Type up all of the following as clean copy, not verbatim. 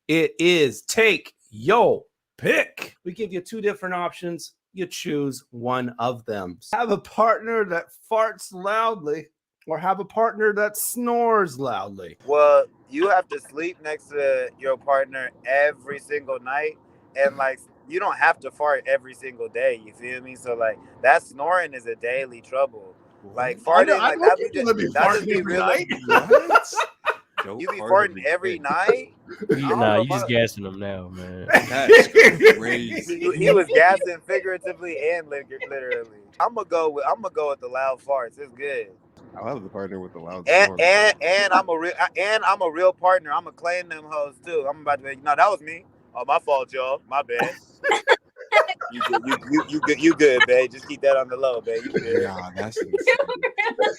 It is take your pick. We give you two different options. You choose one of them. Have a partner that farts loudly or have a partner that snores loudly. Well, you have to sleep next to your partner every single night. And like, you don't have to fart every single day. You feel me? So like, that snoring is a daily trouble. Like farting, like that just be real. What? You be farting every night? Nah, you just gassing them now, man. That's crazy. He was gassing figuratively and literally. I'm gonna go with the loud farts. It's good. I love the partner with the loud And I'm a real partner. I'm gonna claim them hoes too. I'm about to be, no, that was me. Oh, my fault, y'all. My bad. You good, babe. Just keep that on the low, babe. You good. Yeah, that's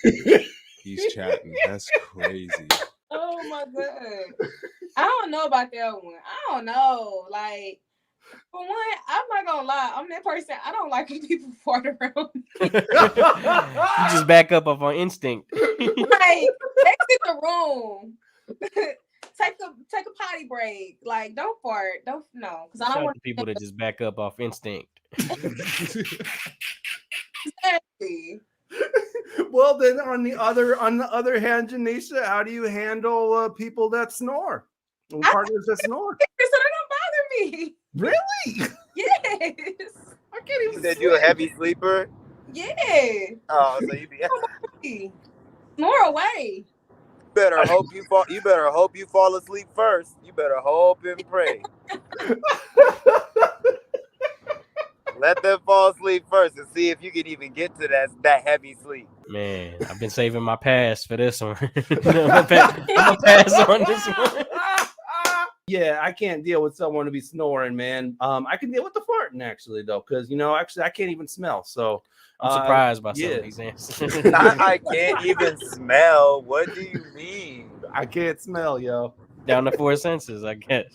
insane. He's chatting. That's crazy. Oh my god. I don't know about that one. I don't know. Like, for one, I'm not gonna lie. I'm that person. I don't like when people fart around me. You just back up off on instinct. Like, exit the room. Take a potty break. Like, don't fart. Don't because I don't want people to just back up off instinct. Exactly. Well, then on the other hand, Jneshia, how do you handle people that snore? Partners that snore? So they don't bother me. Really? Yes. I can't even. You said you a heavy sleeper? Yeah. Oh, so you be snore away. You better hope you fall asleep first. You better hope and pray. Let them fall asleep first and see if you can even get to that heavy sleep. Man, I've been saving my pass for this one. I'm gonna pass on this one. Yeah, I can't deal with someone to be snoring, man. I can deal with the farting actually, though, because actually I can't even smell. So I'm surprised by some of these answers. I can't even smell. What do you mean? I can't smell, yo. Down to four senses, I guess.